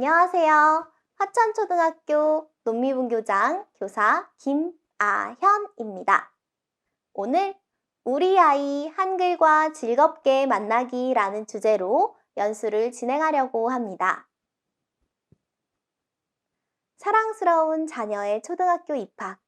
안녕하세요. 화천초등학교 논미분교장 교사 김아현입니다. 오늘 우리 아이 한글과 즐겁게 만나기라는 주제로 연수를 진행하려고 합니다. 사랑스러운 자녀의 초등학교 입학.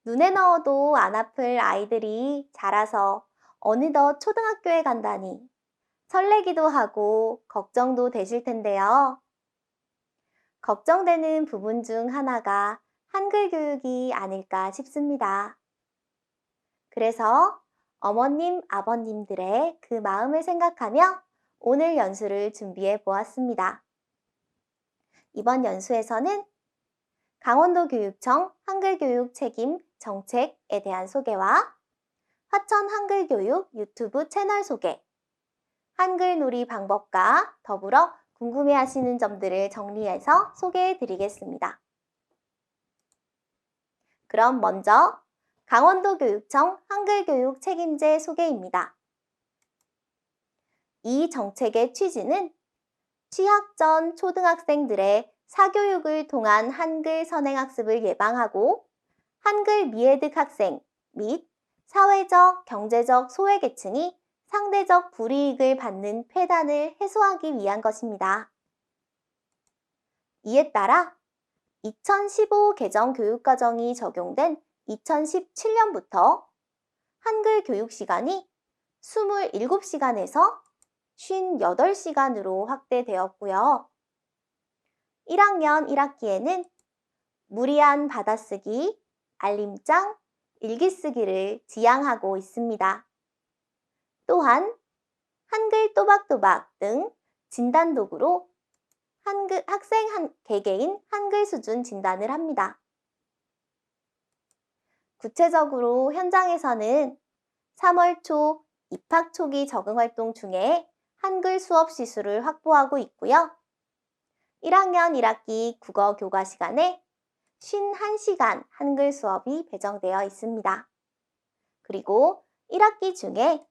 눈에 넣어도 안 아플 아이들이 자라서 어느덧 초등학교에 간다니 설레기도 하고 걱정도 되실 텐데요. 걱정되는 부분 중 하나가 한글 교육이 아닐까 싶습니다. 그래서 어머님, 아버님들의 그 마음을 생각하며 오늘 연수를 준비해 보았습니다. 이번 연수에서는 강원도교육청 한글교육 책임 정책에 대한 소개와 화천 한글교육 유튜브 채널 소개, 한글놀이 방법과 더불어 궁금해하시는 점들을 정리해서 소개해 드리겠습니다. 그럼 먼저 강원도교육청 한글교육 책임제 소개입니다. 이 정책의 취지는 취학 전 초등학생들의 사교육을 통한 한글 선행학습을 예방하고 한글 미해득 학생 및 사회적, 경제적 소외계층이 상대적 불이익을 받는 폐단을 해소하기 위한 것입니다. 이에 따라 2015 개정 교육과정이 적용된 2017년부터 한글 교육 시간이 27시간에서 58시간으로 확대되었고요. 1학년 1학기에는 무리한 받아쓰기, 알림장, 일기쓰기를 지양하고 있습니다. 또한 한글 또박또박 등 진단도구로 학생 개개인 한글 수준 진단을 합니다. 구체적으로 현장에서는 3월 초 입학 초기 적응 활동 중에 한글 수업 시수를 확보하고 있고요. 1학년 1학기 국어 교과 시간에 51시간 한글 수업이 배정되어 있습니다. 그리고 1학기 중에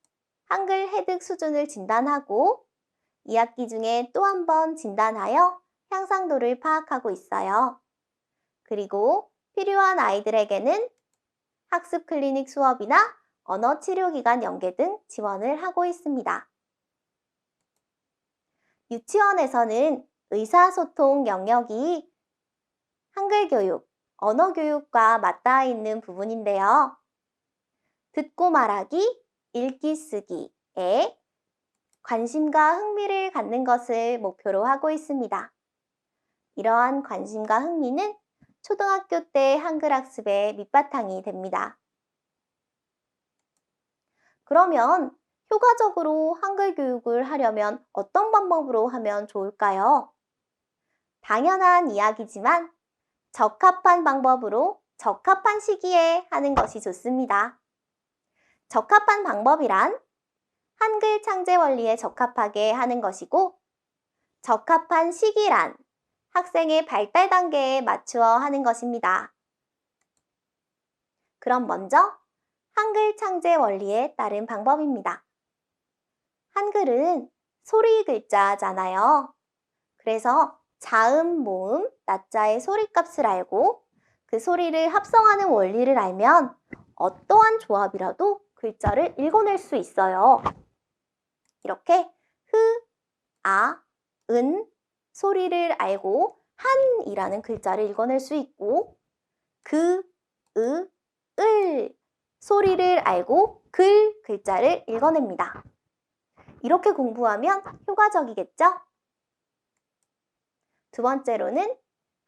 한글 해득 수준을 진단하고 2학기 중에 또 한 번 진단하여 향상도를 파악하고 있어요. 그리고 필요한 아이들에게는 학습 클리닉 수업이나 언어 치료기관 연계 등 지원을 하고 있습니다. 유치원에서는 의사소통 영역이 한글 교육, 언어 교육과 맞닿아 있는 부분인데요. 듣고 말하기, 읽기 쓰기에 관심과 흥미를 갖는 것을 목표로 하고 있습니다. 이러한 관심과 흥미는 초등학교 때 한글 학습의 밑바탕이 됩니다. 그러면 효과적으로 한글 교육을 하려면 어떤 방법으로 하면 좋을까요? 당연한 이야기지만 적합한 방법으로 적합한 시기에 하는 것이 좋습니다. 적합한 방법이란 한글 창제 원리에 적합하게 하는 것이고, 적합한 시기란 학생의 발달 단계에 맞추어 하는 것입니다. 그럼 먼저 한글 창제 원리에 따른 방법입니다. 한글은 소리 글자잖아요. 그래서 자음, 모음, 낮자의 소리값을 알고 그 소리를 합성하는 원리를 알면 어떠한 조합이라도 글자를 읽어낼 수 있어요. 이렇게 흐, 아, 은 소리를 알고 한이라는 글자를 읽어낼 수 있고 그, 으, 을 소리를 알고 글자를 읽어냅니다. 이렇게 공부하면 효과적이겠죠? 두 번째로는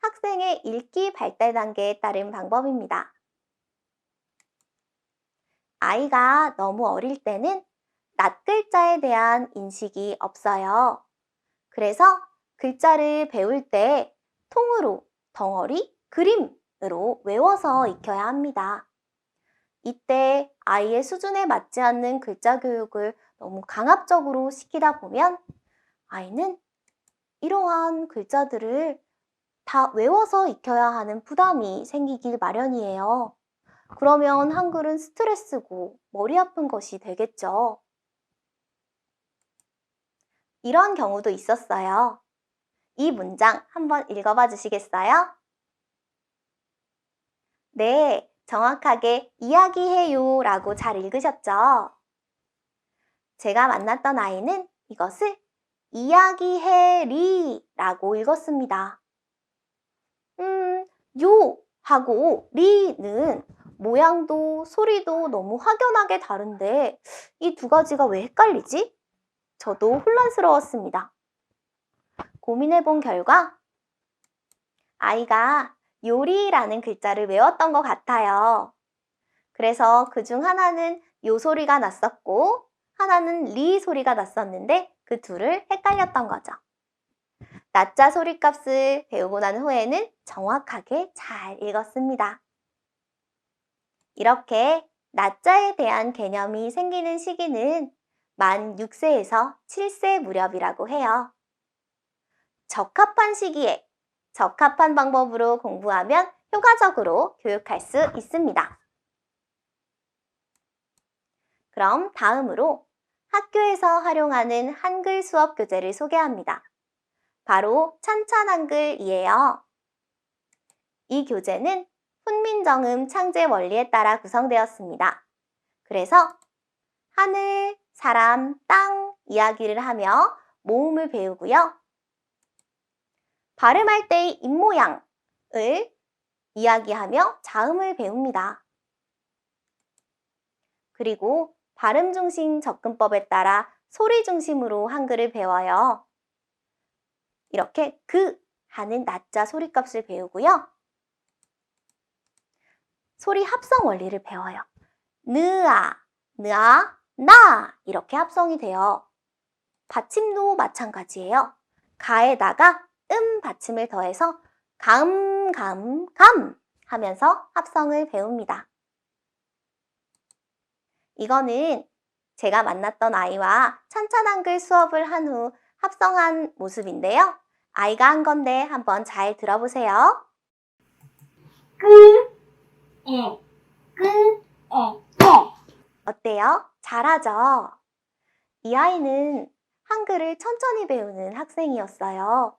학생의 읽기 발달 단계에 따른 방법입니다. 아이가 너무 어릴 때는 낱글자에 대한 인식이 없어요. 그래서 글자를 배울 때 통으로, 덩어리, 그림으로 외워서 익혀야 합니다. 이때 아이의 수준에 맞지 않는 글자 교육을 너무 강압적으로 시키다 보면 아이는 이러한 글자들을 다 외워서 익혀야 하는 부담이 생기길 마련이에요. 그러면 한글은 스트레스고 머리 아픈 것이 되겠죠. 이런 경우도 있었어요. 이 문장 한번 읽어봐 주시겠어요? 네, 정확하게 이야기해요 라고 잘 읽으셨죠? 제가 만났던 아이는 이것을 이야기해리 라고 읽었습니다. 요 하고 리는 모양도 소리도 너무 확연하게 다른데 이 두 가지가 왜 헷갈리지? 저도 혼란스러웠습니다. 고민해본 결과 아이가 요리라는 글자를 외웠던 것 같아요. 그래서 그중 하나는 요 소리가 났었고 하나는 리 소리가 났었는데 그 둘을 헷갈렸던 거죠. 낮자 소리값을 배우고 난 후에는 정확하게 잘 읽었습니다. 이렇게 낮자에 대한 개념이 생기는 시기는 만 6세에서 7세 무렵이라고 해요. 적합한 시기에 적합한 방법으로 공부하면 효과적으로 교육할 수 있습니다. 그럼 다음으로 학교에서 활용하는 한글 수업 교재를 소개합니다. 바로 찬찬한글이에요. 이 교재는 훈민정음 창제 원리에 따라 구성되었습니다. 그래서 하늘, 사람, 땅 이야기를 하며 모음을 배우고요. 발음할 때의 입모양을 이야기하며 자음을 배웁니다. 그리고 발음 중심 접근법에 따라 소리 중심으로 한글을 배워요. 이렇게 그 하는 낮자 소리값을 배우고요. 소리 합성 원리를 배워요. 느아, 느아, 나 이렇게 합성이 돼요. 받침도 마찬가지예요. 가에다가 받침을 더해서 감 하면서 합성을 배웁니다. 이거는 제가 만났던 아이와 찬찬한글 수업을 한 후 합성한 모습인데요. 아이가 한 건데 한번 잘 들어보세요. 어때요? 잘하죠? 이 아이는 한글을 천천히 배우는 학생이었어요.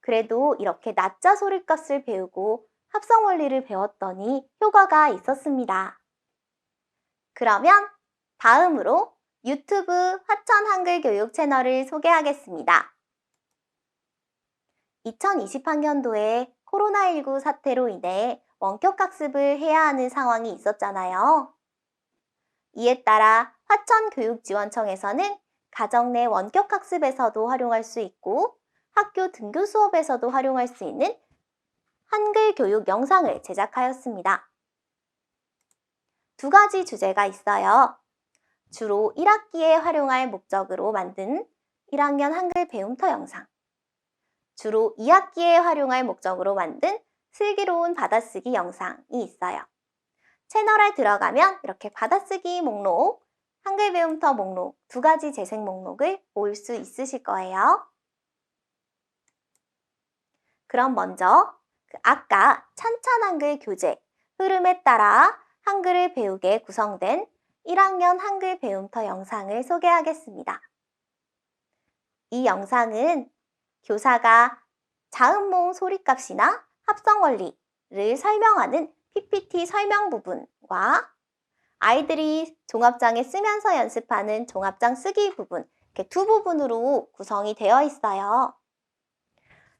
그래도 이렇게 낮자 소리값을 배우고 합성 원리를 배웠더니 효과가 있었습니다. 그러면 다음으로 유튜브 화천 한글 교육 채널을 소개하겠습니다. 2020학년도에 코로나19 사태로 인해 원격 학습을 해야 하는 상황이 있었잖아요. 이에 따라 화천교육지원청에서는 가정 내 원격 학습에서도 활용할 수 있고 학교 등교 수업에서도 활용할 수 있는 한글 교육 영상을 제작하였습니다. 두 가지 주제가 있어요. 주로 1학기에 활용할 목적으로 만든 1학년 한글 배움터 영상. 주로 2학기에 활용할 목적으로 만든 슬기로운 받아쓰기 영상이 있어요. 채널에 들어가면 이렇게 받아쓰기 목록, 한글 배움터 목록 두 가지 재생 목록을 볼 수 있으실 거예요. 그럼 먼저 아까 찬찬한글 교재 흐름에 따라 한글을 배우게 구성된 1학년 한글 배움터 영상을 소개하겠습니다. 이 영상은 교사가 자음 모음 소리값이나 합성 원리를 설명하는 PPT 설명 부분과 아이들이 종합장에 쓰면서 연습하는 종합장 쓰기 부분, 이렇게 두 부분으로 구성이 되어 있어요.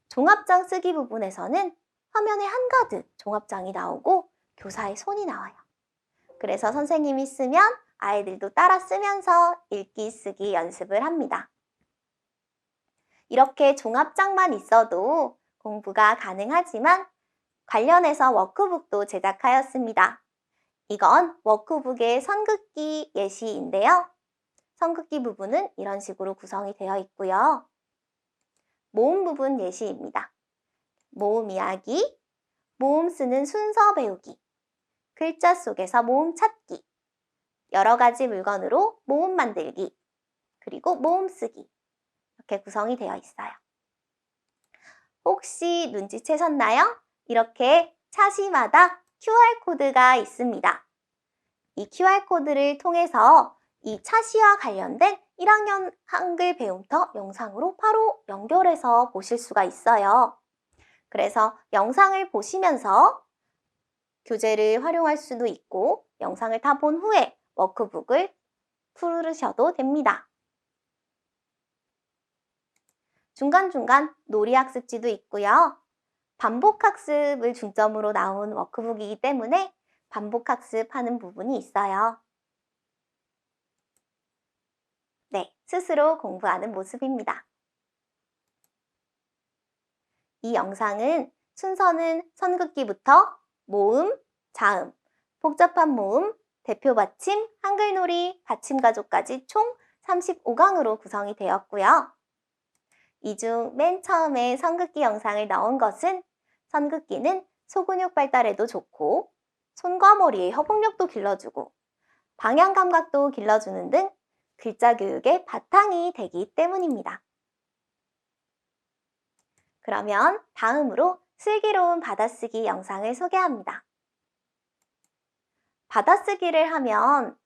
종합장 쓰기 부분에서는 화면에 한가득 종합장이 나오고 교사의 손이 나와요. 그래서 선생님이 쓰면 아이들도 따라 쓰면서 읽기, 쓰기 연습을 합니다. 이렇게 종합장만 있어도 공부가 가능하지만 관련해서 워크북도 제작하였습니다. 이건 워크북의 선긋기 예시인데요. 선긋기 부분은 이런 식으로 구성이 되어 있고요. 모음 부분 예시입니다. 모음 이야기, 모음 쓰는 순서 배우기, 글자 속에서 모음 찾기, 여러 가지 물건으로 모음 만들기, 그리고 모음 쓰기 이렇게 구성이 되어 있어요. 혹시 눈치채셨나요? 이렇게 차시마다 QR코드가 있습니다. 이 QR코드를 통해서 이 차시와 관련된 1학년 한글 배움터 영상으로 바로 연결해서 보실 수가 있어요. 그래서 영상을 보시면서 교재를 활용할 수도 있고 영상을 다 본 후에 워크북을 풀으셔도 됩니다. 중간중간 놀이학습지도 있고요. 반복학습을 중점으로 나온 워크북이기 때문에 반복학습하는 부분이 있어요. 네, 스스로 공부하는 모습입니다. 이 영상은 순서는 선긋기부터 모음, 자음, 복잡한 모음, 대표 받침, 한글놀이, 받침가족까지 총 35강으로 구성이 되었고요. 이 중 맨 처음에 선긋기 영상을 넣은 것은 선긋기는 소근육 발달에도 좋고 손과 머리의 협응력도 길러주고 방향 감각도 길러주는 등 글자 교육의 바탕이 되기 때문입니다. 그러면 다음으로 슬기로운 받아쓰기 영상을 소개합니다. 받아쓰기를 하면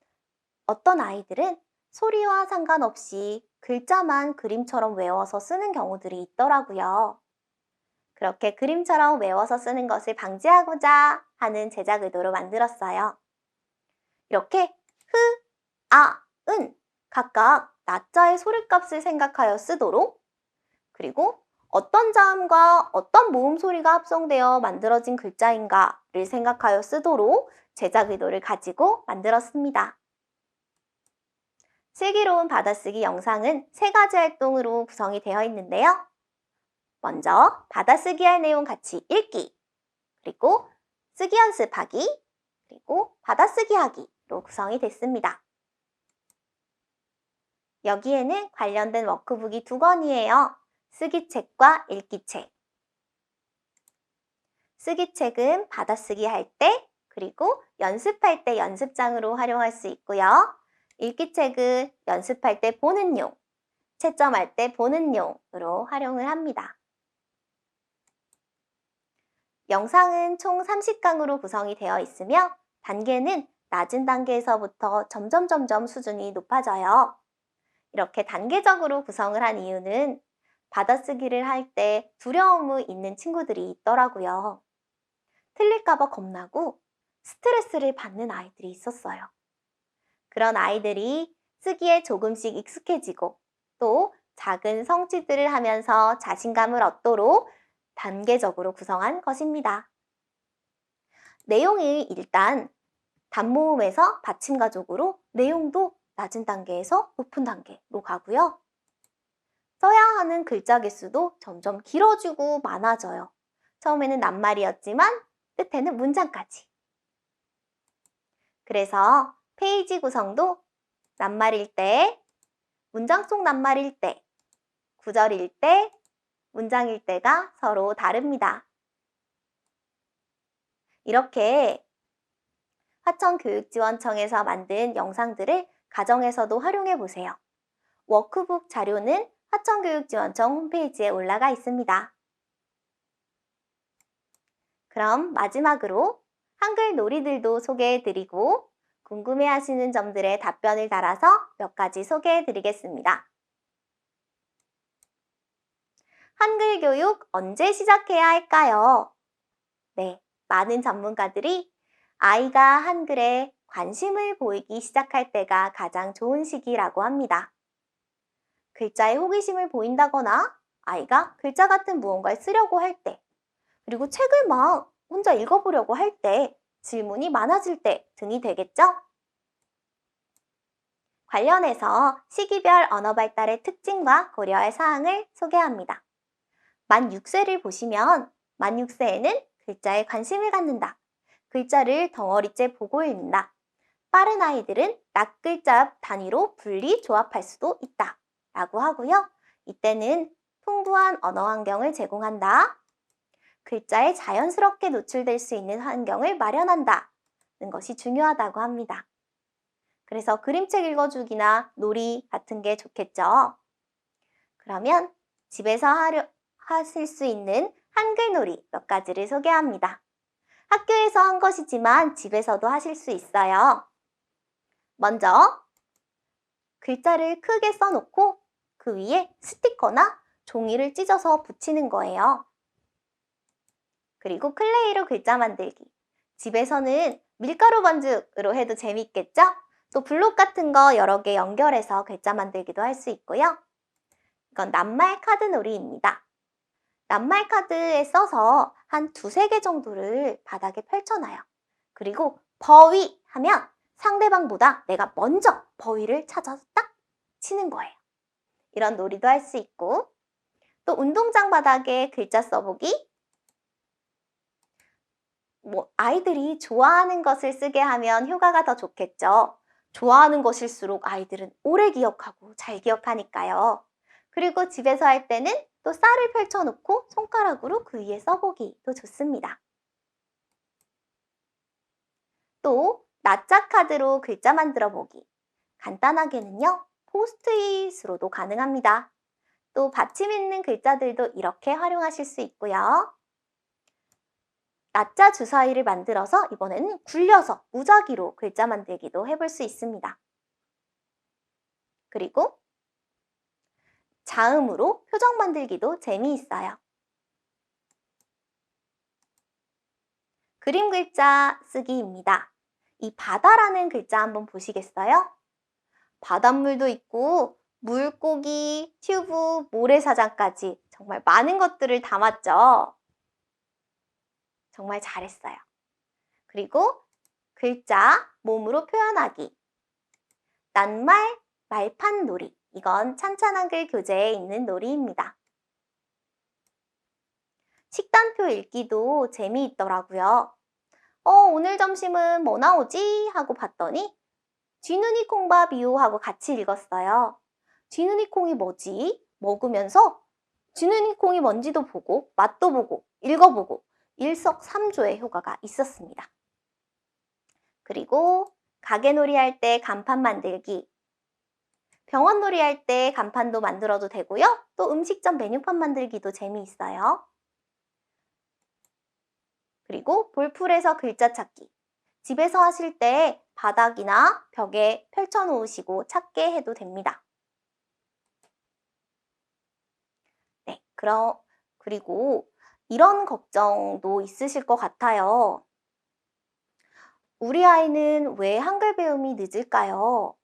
어떤 아이들은 소리와 상관없이 글자만 그림처럼 외워서 쓰는 경우들이 있더라고요. 그렇게 그림처럼 외워서 쓰는 것을 방지하고자 하는 제작 의도로 만들었어요. 이렇게 흐, 아, 은 각각 나자의 소리값을 생각하여 쓰도록, 그리고 어떤 자음과 어떤 모음 소리가 합성되어 만들어진 글자인가를 생각하여 쓰도록 제작 의도를 가지고 만들었습니다. 슬기로운 받아쓰기 영상은 3가지 활동으로 구성이 되어 있는데요. 먼저 받아쓰기 할 내용 같이 읽기, 그리고 쓰기 연습하기, 그리고 받아쓰기 하기로 구성이 됐습니다. 여기에는 관련된 워크북이 2권이에요. 쓰기책과 읽기책. 쓰기책은 받아쓰기 할 때, 그리고 연습할 때 연습장으로 활용할 수 있고요. 읽기책은 연습할 때 보는 용, 채점할 때 보는 용으로 활용을 합니다. 영상은 총 30강으로 구성이 되어 있으며 단계는 낮은 단계에서부터 점점 수준이 높아져요. 이렇게 단계적으로 구성을 한 이유는 받아쓰기를 할 때 두려움이 있는 친구들이 있더라고요. 틀릴까봐 겁나고 스트레스를 받는 아이들이 있었어요. 그런 아이들이 쓰기에 조금씩 익숙해지고 또 작은 성취들을 하면서 자신감을 얻도록 단계적으로 구성한 것입니다. 내용이 일단 단모음에서 받침가족으로 내용도 낮은 단계에서 높은 단계로 가고요. 써야 하는 글자 개수도 점점 길어지고 많아져요. 처음에는 낱말이었지만 끝에는 문장까지. 그래서 페이지 구성도 낱말일 때, 문장 속 낱말일 때, 구절일 때, 문장일 때가 서로 다릅니다. 이렇게 화천교육지원청에서 만든 영상들을 가정에서도 활용해 보세요. 워크북 자료는 화천교육지원청 홈페이지에 올라가 있습니다. 그럼 마지막으로 한글 놀이들도 소개해드리고 궁금해하시는 점들에 답변을 달아서 몇 가지 소개해드리겠습니다. 한글 교육 언제 시작해야 할까요? 네, 많은 전문가들이 아이가 한글에 관심을 보이기 시작할 때가 가장 좋은 시기라고 합니다. 글자에 호기심을 보인다거나 아이가 글자 같은 무언가를 쓰려고 할 때, 그리고 책을 막 혼자 읽어보려고 할 때, 질문이 많아질 때 등이 되겠죠? 관련해서 시기별 언어 발달의 특징과 고려할 사항을 소개합니다. 만 6세를 보시면 만 6세에는 글자에 관심을 갖는다. 글자를 덩어리째 보고 읽는다. 빠른 아이들은 낱글자 단위로 분리 조합할 수도 있다. 라고 하고요. 이때는 풍부한 언어 환경을 제공한다. 글자에 자연스럽게 노출될 수 있는 환경을 마련한다는 것이 중요하다고 합니다. 그래서 그림책 읽어주기나 놀이 같은 게 좋겠죠. 그러면 집에서 하실 수 있는 한글놀이 몇 가지를 소개합니다. 학교에서 한 것이지만 집에서도 하실 수 있어요. 먼저 글자를 크게 써놓고 그 위에 스티커나 종이를 찢어서 붙이는 거예요. 그리고 클레이로 글자 만들기. 집에서는 밀가루 반죽으로 해도 재밌겠죠? 또 블록 같은 거 여러 개 연결해서 글자 만들기도 할 수 있고요. 이건 낱말 카드 놀이입니다. 낱말 카드에 써서 한 두세 개 정도를 바닥에 펼쳐놔요. 그리고 버위 하면 상대방보다 내가 먼저 버위를 찾아서 딱 치는 거예요. 이런 놀이도 할 수 있고, 또 운동장 바닥에 글자 써보기. 아이들이 좋아하는 것을 쓰게 하면 효과가 더 좋겠죠. 좋아하는 것일수록 아이들은 오래 기억하고 잘 기억하니까요. 그리고 집에서 할 때는 또 쌀을 펼쳐놓고 손가락으로 그 위에 써보기도 좋습니다. 또 납작 카드로 글자 만들어 보기. 간단하게는요, 포스트잇으로도 가능합니다. 또 받침 있는 글자들도 이렇게 활용하실 수 있고요. 나자 주사위를 만들어서 이번에는 굴려서 무작위로 글자 만들기도 해볼 수 있습니다. 그리고 자음으로 표정 만들기도 재미있어요. 그림 글자 쓰기입니다. 이 바다라는 글자 한번 보시겠어요? 바닷물도 있고 물고기, 튜브, 모래사장까지 정말 많은 것들을 담았죠. 정말 잘했어요. 그리고 글자, 몸으로 표현하기. 낱말, 말판 놀이. 이건 찬찬한글 교재에 있는 놀이입니다. 식단표 읽기도 재미있더라고요. 오늘 점심은 뭐 나오지? 하고 봤더니 쥐눈이 콩밥이요 하고 같이 읽었어요. 쥐눈이 콩이 뭐지? 먹으면서 쥐눈이 콩이 뭔지도 보고 맛도 보고 읽어보고 일석삼조의 효과가 있었습니다. 그리고 가게놀이 할 때 간판 만들기, 병원놀이 할 때 간판도 만들어도 되고요. 또 음식점 메뉴판 만들기도 재미있어요. 그리고 볼풀에서 글자 찾기, 집에서 하실 때 바닥이나 벽에 펼쳐놓으시고 찾게 해도 됩니다. 네, 그리고 이런 걱정도 있으실 것 같아요. 우리 아이는 왜 한글 배움이 늦을까요?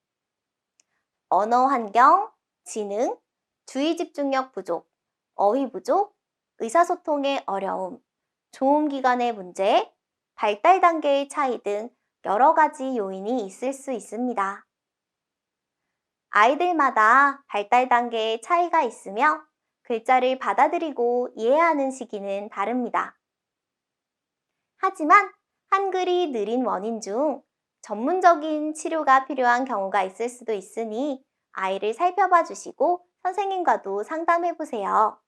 언어 환경, 지능, 주의 집중력 부족, 어휘 부족, 의사소통의 어려움, 조음기관의 문제, 발달 단계의 차이 등 여러 가지 요인이 있을 수 있습니다. 아이들마다 발달 단계의 차이가 있으며 글자를 받아들이고 이해하는 시기는 다릅니다. 하지만 한글이 느린 원인 중 전문적인 치료가 필요한 경우가 있을 수도 있으니 아이를 살펴봐 주시고 선생님과도 상담해 보세요.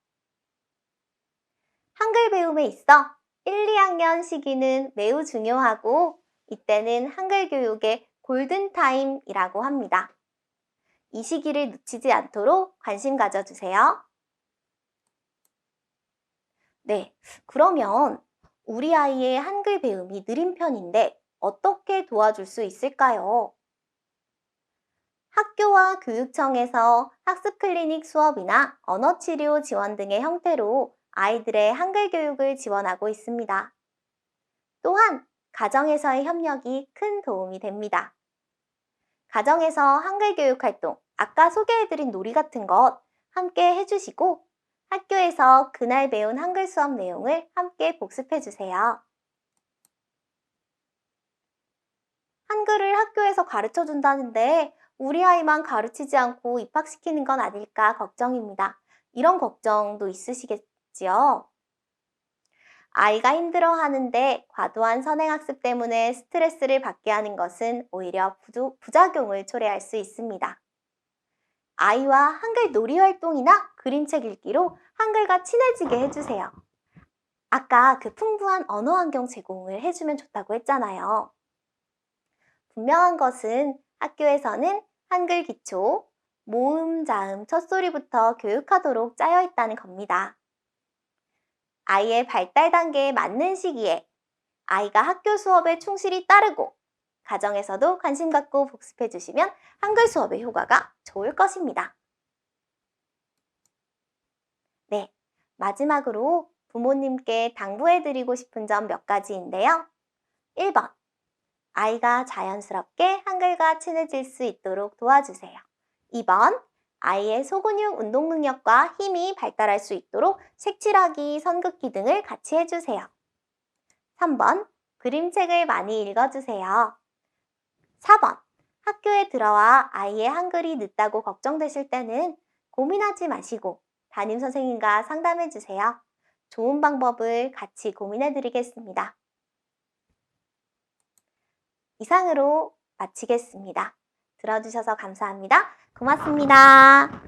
한글 배움에 있어 1, 2학년 시기는 매우 중요하고 이때는 한글 교육의 골든타임이라고 합니다. 이 시기를 놓치지 않도록 관심 가져주세요. 네, 그러면 우리 아이의 한글 배움이 느린 편인데 어떻게 도와줄 수 있을까요? 학교와 교육청에서 학습 클리닉 수업이나 언어치료 지원 등의 형태로 아이들의 한글 교육을 지원하고 있습니다. 또한 가정에서의 협력이 큰 도움이 됩니다. 가정에서 한글 교육 활동, 아까 소개해드린 놀이 같은 것 함께 해주시고 학교에서 그날 배운 한글 수업 내용을 함께 복습해주세요. 한글을 학교에서 가르쳐준다는데 우리 아이만 가르치지 않고 입학시키는 건 아닐까 걱정입니다. 이런 걱정도 있으시겠지요? 아이가 힘들어하는데 과도한 선행학습 때문에 스트레스를 받게 하는 것은 오히려 부작용을 초래할 수 있습니다. 아이와 한글 놀이 활동이나 그림책 읽기로 한글과 친해지게 해주세요. 아까 그 풍부한 언어 환경 제공을 해주면 좋다고 했잖아요. 분명한 것은 학교에서는 한글 기초, 모음, 자음, 첫소리부터 교육하도록 짜여 있다는 겁니다. 아이의 발달 단계에 맞는 시기에 아이가 학교 수업에 충실히 따르고 가정에서도 관심 갖고 복습해 주시면 한글 수업의 효과가 좋을 것입니다. 네, 마지막으로 부모님께 당부해 드리고 싶은 점 몇 가지인데요. 1번, 아이가 자연스럽게 한글과 친해질 수 있도록 도와주세요. 2번, 아이의 소근육 운동 능력과 힘이 발달할 수 있도록 색칠하기, 선긋기 등을 같이 해주세요. 3번, 그림책을 많이 읽어주세요. 4번, 학교에 들어와 아이의 한글이 늦다고 걱정되실 때는 고민하지 마시고 담임 선생님과 상담해 주세요. 좋은 방법을 같이 고민해 드리겠습니다. 이상으로 마치겠습니다. 들어주셔서 감사합니다. 고맙습니다.